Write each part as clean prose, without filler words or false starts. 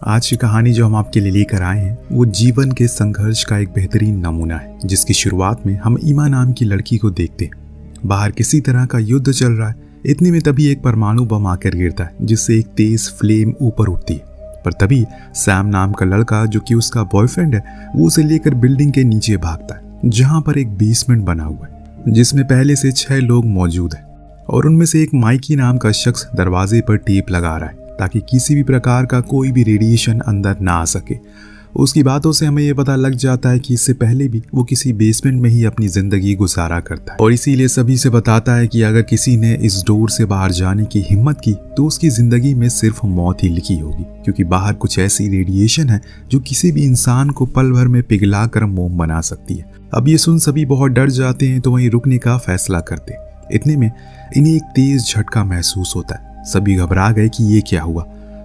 आज की कहानी जो हम आपके लिए लेकर आए हैं वो जीवन के संघर्ष का एक बेहतरीन नमूना है, जिसकी शुरुआत में हम ईमा नाम की लड़की को देखते हैं। बाहर किसी तरह का युद्ध चल रहा है। इतने में तभी एक परमाणु बम आकर गिरता है, जिससे एक तेज फ्लेम ऊपर उठती है। पर तभी सैम नाम का लड़का, जो कि उसका बॉयफ्रेंड है, वो उसे लेकर बिल्डिंग के नीचे भागता है, जहां पर एक बेसमेंट बना हुआ है जिसमें पहले से 6 लोग मौजूद हैं। और उनमें से एक माइकी नाम का शख्स दरवाजे पर टेप लगा रहा है ताकि किसी भी प्रकार का कोई भी रेडिएशन अंदर ना आ सके। उसकी बातों से हमें यह पता लग जाता है कि इससे पहले भी वो किसी बेसमेंट में ही अपनी जिंदगी गुजारा करता है, और इसीलिए सभी से बताता है कि अगर किसी ने इस डोर से बाहर जाने की हिम्मत की तो उसकी जिंदगी में सिर्फ मौत ही लिखी होगी, क्योंकि बाहर कुछ ऐसी रेडिएशन है जो किसी भी इंसान को पल भर में पिघला कर मोम बना सकती है। अब ये सुन सभी बहुत डर जाते हैं, तो वहीं रुकने का फैसला करते। इतने में इन्हें एक तेज झटका महसूस होता है। सभी घबरा गए कि ये क्या हुआ।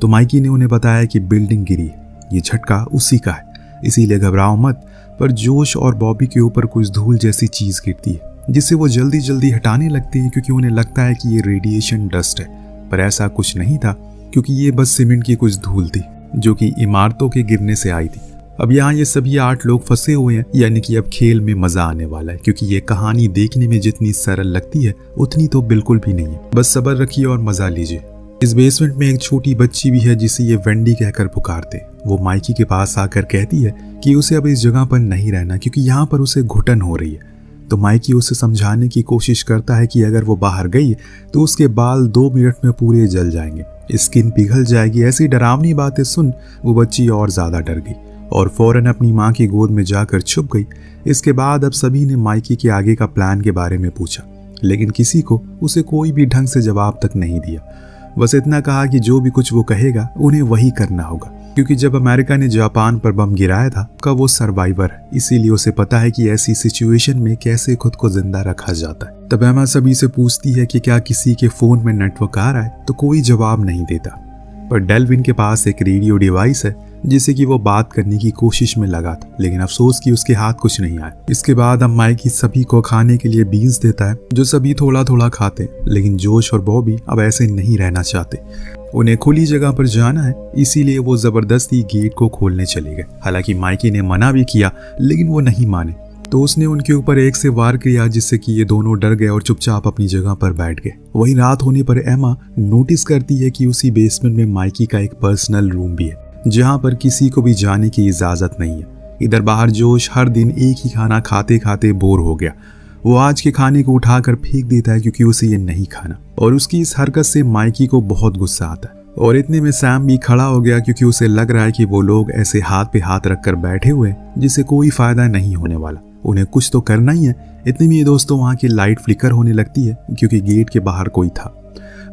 तो माइकी ने उन्हें बताया कि बिल्डिंग गिरी, ये झटका उसी का है, इसीलिए घबराओ मत। पर जोश और बॉबी के ऊपर कुछ धूल जैसी चीज गिरती है, जिससे वो जल्दी जल्दी हटाने लगते हैं, क्योंकि उन्हें लगता है कि ये रेडिएशन डस्ट है। पर ऐसा कुछ नहीं था, क्योंकि ये बस सीमेंट की कुछ धूल थी जो कि इमारतों के गिरने से आई थी। अब यहाँ ये सभी 8 लोग फंसे हुए हैं, यानी कि अब खेल में मजा आने वाला है, क्योंकि ये कहानी देखने में जितनी सरल लगती है उतनी तो बिल्कुल भी नहीं है। बस सब्र रखिए और मजा लीजिए। इस बेसमेंट में एक छोटी बच्ची भी है जिसे ये वेंडी कहकर पुकारते। वो माइकी के पास आकर कहती है कि उसे अब इस जगह पर नहीं रहना, क्योंकि यहाँ पर उसे घुटन हो रही है। तो माइकी उसे समझाने की कोशिश करता है कि अगर वो बाहर गई तो उसके बाल 2 मिनट में पूरे जल जाएंगे, स्किन पिघल जाएगी। ऐसी डरावनी बातें सुन वो बच्ची और ज्यादा डर गई और फौरन अपनी माँ की गोद में जाकर छुप गई। इसके बाद अब सभी ने माइकी के आगे का प्लान के बारे में पूछा, लेकिन किसी को उसे कोई भी ढंग से जवाब तक नहीं दिया। बस इतना कहा कि जो भी कुछ वो कहेगा उन्हें वही करना होगा, क्योंकि जब अमेरिका ने जापान पर बम गिराया था का वो सर्वाइवर है, इसीलिए उसे पता है कि ऐसी सिचुएशन में कैसे खुद को जिंदा रखा जाता है। तब एमा सभी से पूछती है कि क्या किसी के फोन में नेटवर्क आ रहा है, तो कोई जवाब नहीं देता। पर डेल्विन के पास एक रेडियो डिवाइस है जिससे कि वो बात करने की कोशिश में लगा था, लेकिन अफसोस कि उसके हाथ कुछ नहीं आया। इसके बाद अब माइकी सभी को खाने के लिए बीन्स देता है, जो सभी थोड़ा थोड़ा खाते हैं। लेकिन जोश और बॉबी अब ऐसे नहीं रहना चाहते, उन्हें खुली जगह पर जाना है, इसीलिए वो जबरदस्ती गेट को खोलने चले गए। हालांकि माइकी ने मना भी किया, लेकिन वो नहीं माने, तो उसने उनके ऊपर एक से वार किया, जिससे कि ये दोनों डर गए और चुपचाप अपनी जगह पर बैठ गए। वहीं रात होने पर एमा नोटिस करती है कि उसी बेसमेंट में माइकी का एक पर्सनल रूम भी है, जहां पर किसी को भी जाने की इजाजत नहीं है। इधर बाहर जोश हर दिन एक ही खाना खाते खाते बोर हो गया। वो आज के खाने को उठाकर फेंक देता है, क्योंकि उसे ये नहीं खाना, और उसकी इस हरकत से माइकी को बहुत गुस्सा आता है। और इतने में सैम भी खड़ा हो गया, क्योंकि उसे लग रहा है कि वो लोग ऐसे हाथ पे हाथ रखकर बैठे हुए हैं जिससे कोई फायदा नहीं होने वाला, उन्हें कुछ तो करना ही है। इतने में ये दोस्तों वहां की लाइट फ्लिकर होने लगती है, क्योंकि गेट के बाहर कोई था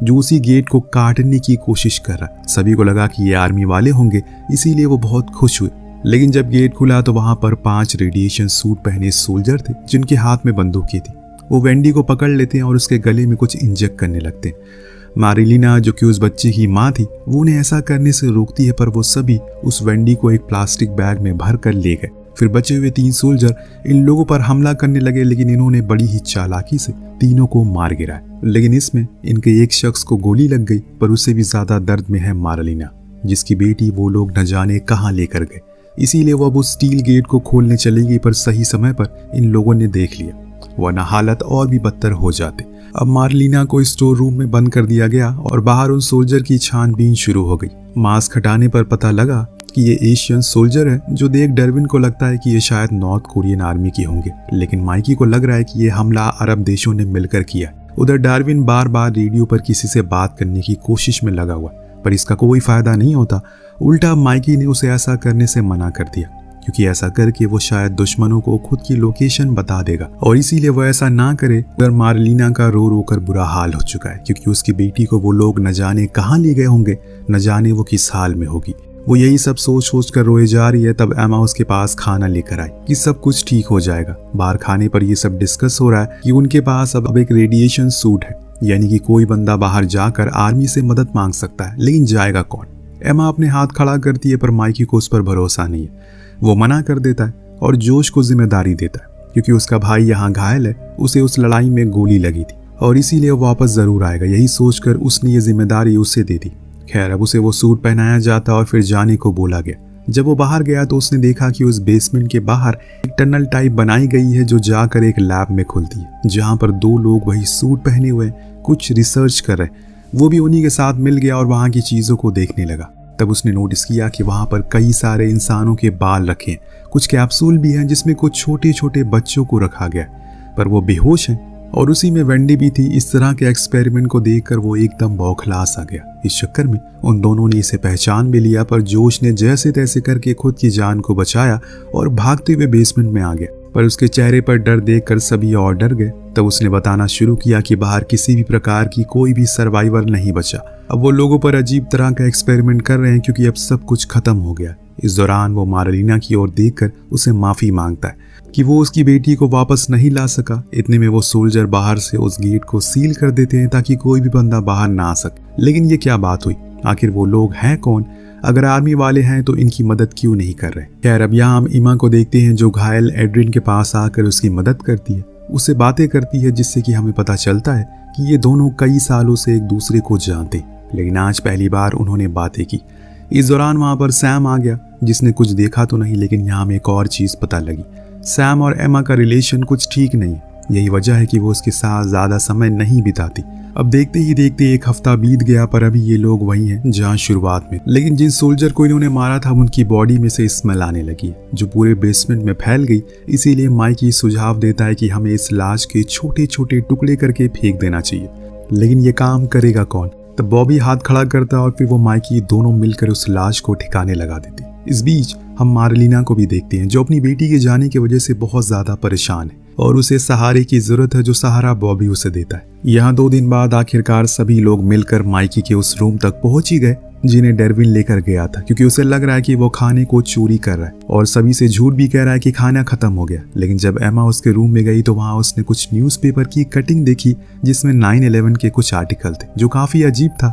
जो उसी गेट को काटने की कोशिश कर रहा। सभी को लगा कि ये आर्मी वाले होंगे, इसीलिए वो बहुत खुश हुए। लेकिन जब गेट खुला तो वहां पर 5 रेडिएशन सूट पहने सोल्जर थे, जिनके हाथ में बंदूकें थी। वो वेंडी को पकड़ लेते हैं और उसके गले में कुछ इंजेक्ट करने लगते हैं। मारिलीना, जो कि उस बच्चे की माँ थी, वो उन्हें ऐसा करने से रोकती है, पर वो सभी उस वेंडी को एक प्लास्टिक बैग में भर कर ले गए। फिर बचे हुए 3 सोल्जर इन लोगों पर हमला करने लगे, लेकिन इन्होंने बड़ी ही चालाकी से तीनों को मार गिराया। लेकिन इसमें इनके एक शख्स को गोली लग गई, पर उससे भी ज्यादा दर्द में है मारिलीना, जिसकी बेटी वो लोग न जाने कहां लेकर गए। इसीलिए वो अब उस स्टील गेट को खोलने चली गई, पर सही समय पर इन लोगों ने देख लिया, वरना हालत और भी बदतर हो जाते। अब मारिलीना को स्टोर रूम में बंद कर दिया गया और बाहर उन सोल्जर की छानबीन शुरू हो गई। मास्क हटाने पर पता लगा कि ये एशियन सोल्जर है, जो देख डार्विन को लगता है कि ये शायद नॉर्थ कोरियन आर्मी के होंगे, लेकिन माइकी को लग रहा है कि ये हमला अरब देशों ने मिलकर किया। उधर डार्विन बार बार रेडियो पर किसी से बात करने की कोशिश में लगा हुआ, पर इसका कोई फायदा नहीं होता। उल्टा माइकी ने उसे ऐसा करने से मना कर दिया, क्योंकि ऐसा करके वो शायद दुश्मनों को खुद की लोकेशन बता देगा, और इसीलिए वो ऐसा ना करे। उधर मारिलीना का रो रो कर बुरा हाल हो चुका है, क्योंकि उसकी बेटी को वो लोग न जाने कहाँ ले गए होंगे, न जाने वो किस हाल में होगी। वो यही सब सोच सोच कर रोए जा रही है। तब एमा उसके पास खाना लेकर आई कि सब कुछ ठीक हो जाएगा। बाहर खाने पर ये सब डिस्कस हो रहा है कि उनके पास अब एक रेडिएशन सूट है, यानी कि कोई बंदा बाहर जाकर आर्मी से मदद मांग सकता है, लेकिन जाएगा कौन। एमा अपने हाथ खड़ा करती है, पर माइकी को उस पर भरोसा नहीं है। वो मना कर देता है और जोश को जिम्मेदारी देता है, क्योंकि उसका भाई यहाँ घायल है, उसे उस लड़ाई में गोली लगी थी और इसीलिए वो वापस जरूर आएगा। यही सोचकर उसने ये जिम्मेदारी उसे दे दी। खैर अब उसे वो सूट पहनाया जाता और फिर जाने को बोला गया। जब वो बाहर गया तो उसने देखा कि उस बेसमेंट के बाहर एक टनल टाइप बनाई गई है जो जाकर एक लैब में खुलती है, जहां पर 2 लोग वही सूट पहने हुए कुछ रिसर्च कर रहे। वो भी उन्हीं के साथ मिल गया और वहां की चीजों को देखने लगा। तब उसने नोटिस किया कि वहां पर कई सारे इंसानों के बाल रखे हैं, कुछ कैप्सूल भी हैं जिसमें कुछ छोटे छोटे बच्चों को रखा गया, पर वो बेहोश हैं। और उसी में वेंडी भी थी। इस तरह के एक्सपेरिमेंट को देखकर वो एकदम बौखला सा गया। इस चक्कर में उन दोनों ने इसे पहचान भी लिया, पर जोश ने जैसे तैसे करके खुद की जान को बचाया और भागते हुए बेसमेंट में आ गया। पर उसके चेहरे पर डर देखकर सभी और डर गए। तब उसने बताना शुरू किया कि बाहर किसी भी प्रकार की कोई भी सर्वाइवर नहीं बचा। अब वो लोगों पर अजीब तरह का एक्सपेरिमेंट कर रहे हैं क्योंकि अब सब कुछ खत्म हो गया। इस दौरान वो मार्लिना की ओर देखकर उसे माफी मांगता है कि वो उसकी बेटी को वापस नहीं ला सका। इतने में वो सोल्जर बाहर से उस गेट को सील कर देते हैं ताकि कोई भी बंदा बाहर ना आ सके। लेकिन ये क्या बात हुई? आखिर वो लोग हैं कौन? अगर आर्मी वाले हैं तो इनकी मदद क्यों नहीं कर रहे? खैर अब यहाँ हम इमा को देखते हैं जो घायल एड्रिन के पास आकर उसकी मदद करती है, उससे बातें करती है, जिससे कि हमें पता चलता है कि ये दोनों कई सालों से एक दूसरे को जानते हैं, लेकिन आज पहली बार उन्होंने बातें की। इस दौरान वहां पर सैम आ गया, जिसने कुछ देखा तो नहीं, लेकिन यहाँ हमें एक और चीज पता लगी। सैम और एमा का रिलेशन कुछ ठीक नहीं है। यही वजह है कि वो उसके साथ ज्यादा समय नहीं बिताती। अब देखते ही देखते 1 हफ्ता बीत गया, पर अभी ये लोग वही हैं जहाँ शुरुआत में। लेकिन जिन सोल्जर को इन्होंने मारा था उनकी बॉडी में से स्मेल आने लगी है जो पूरे बेसमेंट में फैल गई। इसीलिए माइकी सुझाव देता है कि हमें इस लाश के छोटे छोटे टुकड़े करके फेंक देना चाहिए। लेकिन ये काम करेगा कौन? तब बॉबी हाथ खड़ा करता है और फिर वो माइकी दोनों मिलकर उस लाश को ठिकाने लगा देती। इस बीच हम मार्लिना को भी देखते हैं जो अपनी बेटी के जाने की वजह से बहुत ज्यादा परेशान है और उसे सहारे की जरूरत है, जो सहारा बॉबी उसे देता है। यहाँ 2 दिन बाद आखिरकार सभी लोग मिलकर माइकी के उस रूम तक पहुंच ही गए जिन्हें डेरविन लेकर गया था, क्योंकि उसे लग रहा है कि वो खाने को चोरी कर रहा है और सभी से झूठ भी कह रहा है कि खाना खत्म हो गया। लेकिन जब एमा उसके रूम में गई तो वहां उसने कुछ न्यूज़पेपर की कटिंग देखी जिसमें 9/11 के कुछ आर्टिकल थे जो काफी अजीब था।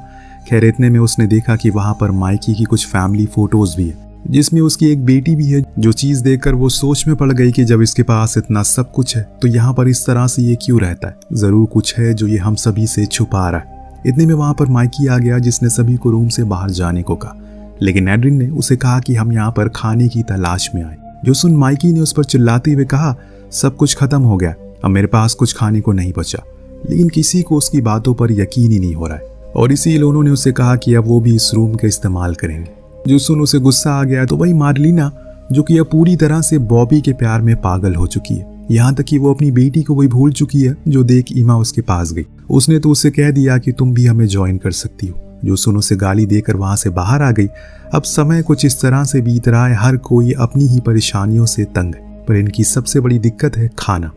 खैर इतने में उसने देखा कि वहां पर माइकी की कुछ फैमिली फोटोज भी है जिसमें उसकी एक बेटी भी है। जो चीज देखकर वो सोच में पड़ गई कि जब इसके पास इतना सब कुछ है तो यहाँ पर इस तरह से ये क्यों रहता है? जरूर कुछ है जो ये हम सभी से छुपा रहा है। इतने में वहां पर माइकी आ गया जिसने सभी को रूम से बाहर जाने को कहा, लेकिन एड्रिन ने उसे कहा कि हम यहाँ पर खाने की तलाश में आए। जो सुन माइकी ने उस पर चिल्लाते हुए कहा, सब कुछ खत्म हो गया, अब मेरे पास कुछ खाने को नहीं बचा। लेकिन किसी को उसकी बातों पर यकीन ही नहीं हो रहा है और इसीलिए उन्होंने उससे कहा कि अब वो भी इस रूम का इस्तेमाल करेंगे। जो सुन उसे गुस्सा आ गया तो वही मार्लिना जो कि अब पूरी तरह से बॉबी के प्यार में पागल हो चुकी है, यहाँ तक कि वो अपनी बेटी को वही भूल चुकी है जो देख इमा उसके पास गई। उसने तो उसे कह दिया कि तुम भी हमें ज्वाइन कर सकती हो। जो सुन उसे गाली देकर वहां से बाहर आ गई। अब समय कुछ इस तरह से बीत रहा है, हर कोई अपनी ही परेशानियों से तंग है, पर इनकी सबसे बड़ी दिक्कत है खाना,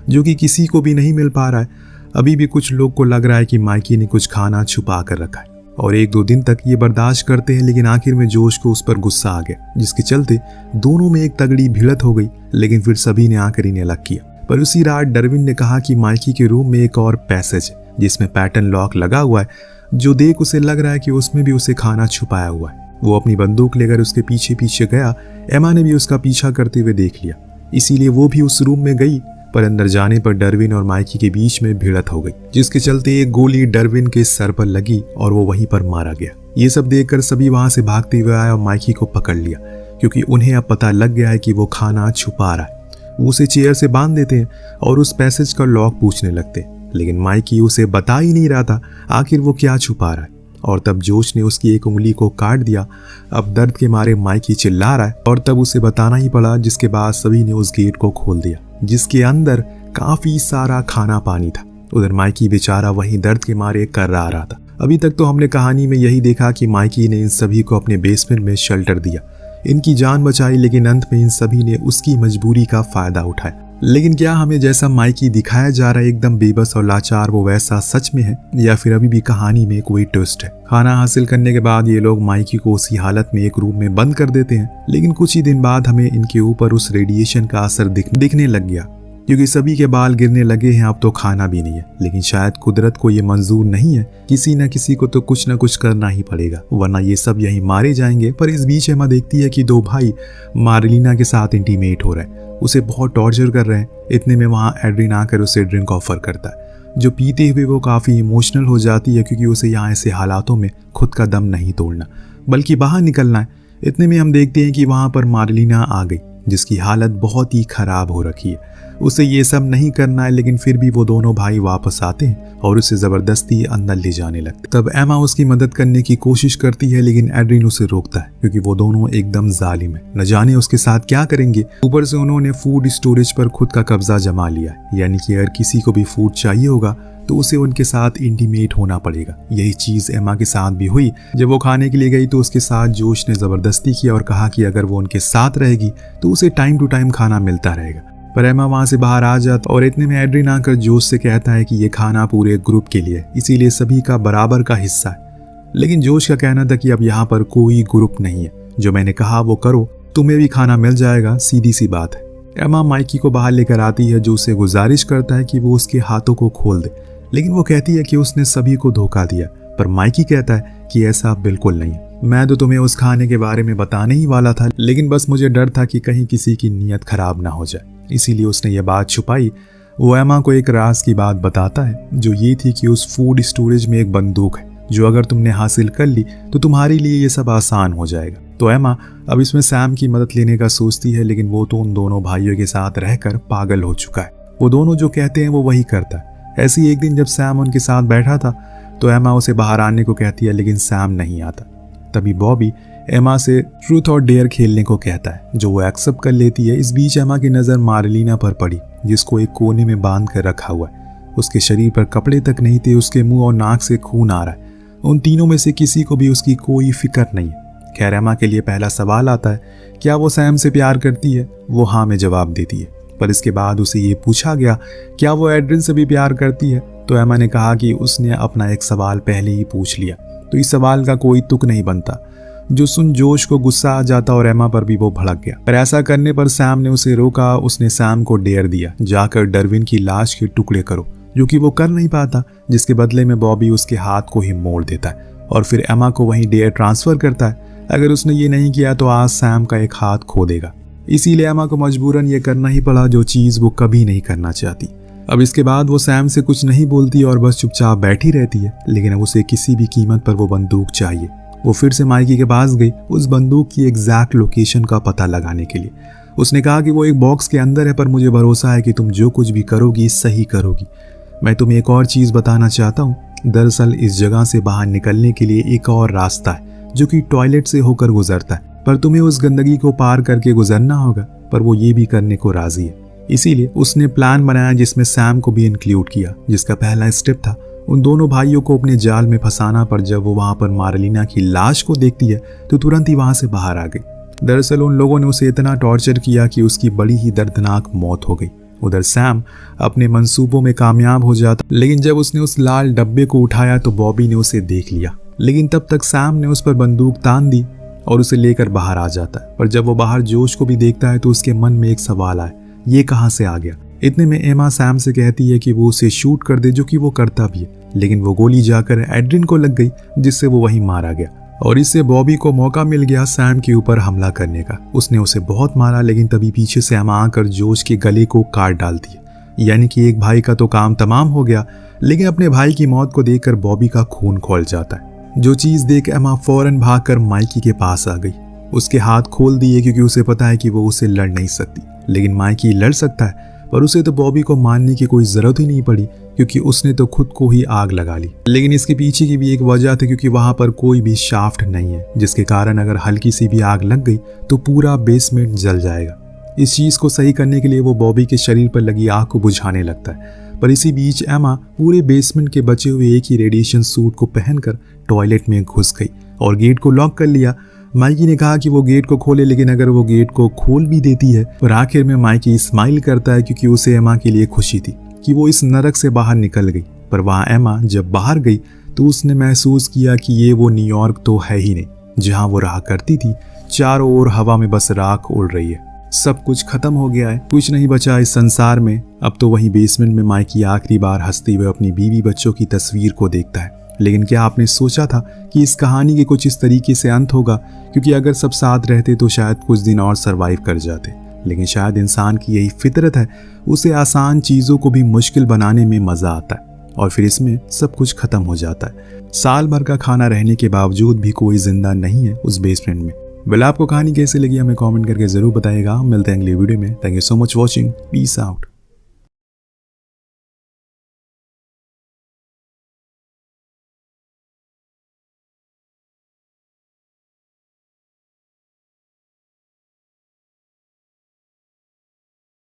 जो कि किसी को भी नहीं मिल पा रहा है। अभी भी कुछ लोग को लग रहा है कि माइकी ने कुछ खाना छुपा कर रखा है और 1-2 दिन तक ये बर्दाश्त करते हैं, लेकिन आखिर में जोश को उस पर गुस्सा आ गया, जिसके चलते दोनों में एक तगड़ी भिड़त हो गई। लेकिन फिर सभी ने आकर इन्हें अलग किया। पर उसी रात डेरविन ने कहा कि माइकी के रूम में एक और पैसेज है जिसमें पैटर्न लॉक लगा हुआ है, जो देख उसे लग रहा है कि उसमें भी उसे खाना छुपाया हुआ है। वो अपनी बंदूक लेकर उसके पीछे पीछे गया। एमा ने भी उसका पीछा करते हुए देख लिया, इसीलिए वो भी उस रूम में गई। पर अंदर जाने पर डेरविन और माइकी के बीच में भिड़त हो गई, जिसके चलते एक गोली डेरविन के सर पर लगी और वो वहीं पर मारा गया। ये सब देखकर सभी वहां से भागते हुए आए और माइकी को पकड़ लिया, क्योंकि उन्हें अब पता लग गया है कि वो खाना छुपा रहा है। वो उसे चेयर से बांध देते हैं और उस पैसेज का लॉक पूछने लगते हैं, लेकिन माइकी उसे बता ही नहीं रहा था आखिर वो क्या छुपा रहा है। और तब जोश ने उसकी एक उंगली को काट दिया। अब दर्द के मारे माइकी चिल्ला रहा है और तब उसे बताना ही पड़ा, जिसके बाद सभी ने उस गेट को खोल दिया जिसके अंदर काफी सारा खाना पानी था। उधर माइकी बेचारा वहीं दर्द के मारे कर रहा था। अभी तक तो हमने कहानी में यही देखा कि माइकी ने इन सभी को अपने बेसमेंट में शेल्टर दिया, इनकी जान बचाई, लेकिन अंत में इन सभी ने उसकी मजबूरी का फायदा उठाया। लेकिन क्या हमें जैसा माइकी दिखाया जा रहा है एकदम बेबस और लाचार, वो वैसा सच में है या फिर अभी भी कहानी में कोई ट्विस्ट है? खाना हासिल करने के बाद ये लोग माइकी को उसी हालत में एक रूम में बंद कर देते हैं, लेकिन कुछ ही दिन बाद हमें इनके ऊपर उस रेडिएशन का असर दिखने लग गया, क्योंकि सभी के बाल गिरने लगे हैं। अब तो खाना भी नहीं है, लेकिन शायद कुदरत को ये मंजूर नहीं है, किसी न किसी को तो कुछ न कुछ करना ही पड़ेगा, वरना ये सब यहीं मारे जाएंगे। पर इस बीच एमा देखती है कि 2 भाई मार्लिना के साथ इंटीमेट हो रहे हैं, उसे बहुत टॉर्चर कर रहे हैं। इतने में वहां एड्रिन आकर उसे ड्रिंक ऑफर करता है, जो पीते हुए वो काफ़ी इमोशनल हो जाती है क्योंकि उसे यहाँ ऐसे हालातों में खुद का दम नहीं तोड़ना बल्कि बाहर निकलना है। इतने में हम देखते हैं कि वहाँ पर मार्लिना आ गई जिसकी हालत बहुत ही ख़राब हो रखी है। उसे ये सब नहीं करना है लेकिन फिर भी वो दोनों भाई वापस आते हैं और उसे ज़बरदस्ती अंदर ले जाने लगते। तब एमा उसकी मदद करने की कोशिश करती है लेकिन एड्रिन उसे रोकता है क्योंकि वो दोनों एकदम जालिम है, न जाने उसके साथ क्या करेंगे। ऊपर से उन्होंने फूड स्टोरेज पर खुद का कब्जा जमा लिया, यानी कि अगर किसी को भी फूड चाहिए होगा तो उसे उनके साथ इंटीमेट होना पड़ेगा। यही चीज़ एमा के साथ भी हुई। जब वो खाने के लिए गई तो उसके साथ जोश ने ज़बरदस्ती किया और कहा कि अगर वो उनके साथ रहेगी तो उसे टाइम टू टाइम खाना मिलता रहेगा। पर एमा वहाँ से बाहर आ जाता और इतने में एड्रिन आकर जोश से कहता है कि ये खाना पूरे ग्रुप के लिए, इसीलिए सभी का बराबर का हिस्सा है। लेकिन जोश का कहना था कि अब यहाँ पर कोई ग्रुप नहीं है, जो मैंने कहा वो करो, तुम्हें भी खाना मिल जाएगा, सीधी सी बात है। एमा माइकी को बाहर लेकर आती है जो उसे गुजारिश करता है कि वो उसके हाथों को खोल दे, लेकिन वो कहती है कि उसने सभी को धोखा दिया। पर माइकी कहता है कि ऐसा बिल्कुल नहीं, मैं तो तुम्हें उस खाने के बारे में बताने ही वाला था, लेकिन बस मुझे डर था कि कहीं किसी की नीयत खराब ना हो जाए, इसीलिए उसने ये बात छुपाई। वो एमा को एक राज की बात बताता है जो ये थी कि उस फूड स्टोरेज में एक बंदूक है जो अगर तुमने हासिल कर ली तो तुम्हारे लिए ये सब आसान हो जाएगा। तो एमा अब इसमें सैम की मदद लेने का सोचती है, लेकिन वो तो उन दोनों भाइयों के साथ रहकर पागल हो चुका है। वो दोनों जो कहते हैं वो वही करता है। ऐसे ही एक दिन जब सैम उनके साथ बैठा था तो एमा उसे बाहर आने को कहती है, लेकिन सैम नहीं आता। तभी बॉबी एमा से ट्रूथ और डेयर खेलने को कहता है जो वो एक्सेप्ट कर लेती है। इस बीच एमा की नज़र मार्लिना पर पड़ी जिसको एक कोने में बांध कर रखा हुआ है। उसके शरीर पर कपड़े तक नहीं थे, उसके मुंह और नाक से खून आ रहा है। उन तीनों में से किसी को भी उसकी कोई फिक्र नहीं है। खैर एमा के लिए पहला सवाल आता है, क्या वो सैम से प्यार करती है? वो हाँ में जवाब देती है। पर इसके बाद उसे ये पूछा गया क्या वो एड्रिन से भी प्यार करती है, तो एमा ने कहा कि उसने अपना एक सवाल पहले ही पूछ लिया, तो इस सवाल का कोई तुक नहीं बनता। जो सुन जोश को गुस्सा आ जाता और एमा पर भी वो भड़क गया। पर ऐसा करने पर सैम ने उसे रोका। उसने सैम को डेयर दिया, जाकर डरविन की लाश के टुकड़े करो, जो कि वो कर नहीं पाता, जिसके बदले में बॉबी उसके हाथ को ही मोड़ देता है और फिर एमा को वहीं डेयर ट्रांसफर करता है। अगर उसने ये नहीं किया तो आज सैम का एक हाथ खो देगा। इसीलिए एमा को मजबूरन ये करना ही पड़ा जो चीज़ वो कभी नहीं करना चाहती। अब इसके बाद वो सैम से कुछ नहीं बोलती और बस चुपचाप बैठी रहती है, लेकिन अब उसे किसी भी कीमत पर वो बंदूक चाहिए। वो फिर से माइकी के पास गई उस बंदूक की एग्जैक्ट लोकेशन का पता लगाने के लिए। उसने कहा कि वो एक बॉक्स के अंदर है, पर मुझे भरोसा है कि तुम जो कुछ भी करोगी सही करोगी। मैं तुम्हें एक और चीज़ बताना चाहता हूँ। दरअसल इस जगह से बाहर निकलने के लिए एक और रास्ता है जो कि टॉयलेट से होकर गुजरता है, पर तुम्हें उस गंदगी को पार करके गुजरना होगा। पर वो ये भी करने को राजी है। इसीलिए उसने प्लान बनाया जिसमें सैम को भी इंक्लूड किया, जिसका पहला स्टेप था उन दोनों भाइयों को अपने जाल में फंसाना। पर जब वो वहां पर मार्लिना की लाश को देखती है तो तुरंत ही वहां से बाहर आ गई। दरअसल उन लोगों ने उसे इतना टॉर्चर किया कि उसकी बड़ी ही दर्दनाक मौत हो गई। उधर सैम अपने मंसूबों में कामयाब हो जाता, लेकिन जब उसने उस लाल डब्बे को उठाया तो बॉबी ने उसे देख लिया। लेकिन तब तक सैम ने उस पर बंदूक तान दी और उसे लेकर बाहर आ जाता है। पर जब वो बाहर जोश को भी देखता है तो उसके मन में एक सवाल आया, ये कहाँ से आ गया? इतने में एमा सैम से कहती है कि वो उसे शूट कर दे, जो कि वो करता भी है, लेकिन वो गोली जाकर एड्रिन को लग गई जिससे वो वहीं मारा गया। और इससे बॉबी को मौका मिल गया सैम के ऊपर हमला करने का। उसने उसे बहुत मारा, लेकिन तभी पीछे से एमा आकर जोश के गले को काट डालती है। यानी कि एक भाई का तो काम तमाम हो गया, लेकिन अपने भाई की मौत को देखकर बॉबी का खून खौल जाता है। जो चीज़ देख एमा फौरन भागकर माइकी के पास आ गई। उसके हाथ खोल दिए क्योंकि उसे पता है कि वो उसे लड़ नहीं सकती, लेकिन माइकी लड़ सकता है। पर उसे तो बॉबी को मारने की कोई ज़रूरत ही नहीं पड़ी क्योंकि उसने तो खुद को ही आग लगा ली। लेकिन इसके पीछे की भी एक वजह थी, क्योंकि वहाँ पर कोई भी शाफ्ट नहीं है, जिसके कारण अगर हल्की सी भी आग लग गई तो पूरा बेसमेंट जल जाएगा। इस चीज़ को सही करने के लिए वो बॉबी के शरीर पर लगी आग को बुझाने लगता है। पर इसी बीच एमा पूरे बेसमेंट के बचे हुए एक ही रेडिएशन सूट को पहनकर टॉयलेट में घुस गई और गेट को लॉक कर लिया। माइकी ने कहा कि वो गेट को खोले, लेकिन अगर वो गेट को खोल भी देती है, और आखिर में माइकी स्माइल करता है क्योंकि उसे एमा के लिए खुशी थी कि वो इस नरक से बाहर निकल गई। पर वहाँ एमा जब बाहर गई तो उसने महसूस किया कि ये वो न्यूयॉर्क तो है ही नहीं जहाँ वो रहा करती थी। चारों ओर हवा में बस राख उड़ रही है। सब कुछ खत्म हो गया है, कुछ नहीं बचा इस संसार में। अब तो वहीं बेसमेंट में माइकी आखिरी बार हंसते हुए अपनी बीवी बच्चों की तस्वीर को देखता है। लेकिन क्या आपने सोचा था कि इस कहानी के कुछ इस तरीके से अंत होगा? क्योंकि अगर सब साथ रहते तो शायद कुछ दिन और सरवाइव कर जाते, लेकिन शायद इंसान की यही फितरत है, उसे आसान चीज़ों को भी मुश्किल बनाने में मज़ा आता है। और फिर इसमें सब कुछ खत्म हो जाता है। साल भर का खाना रहने के बावजूद भी कोई जिंदा नहीं है उस बेसमेंट में। वेल, आपको कहानी कैसी लगी हमें कमेंट करके जरूर बताइएगा। मिलते हैं अगली वीडियो में। Thank you so much watching. Peace out.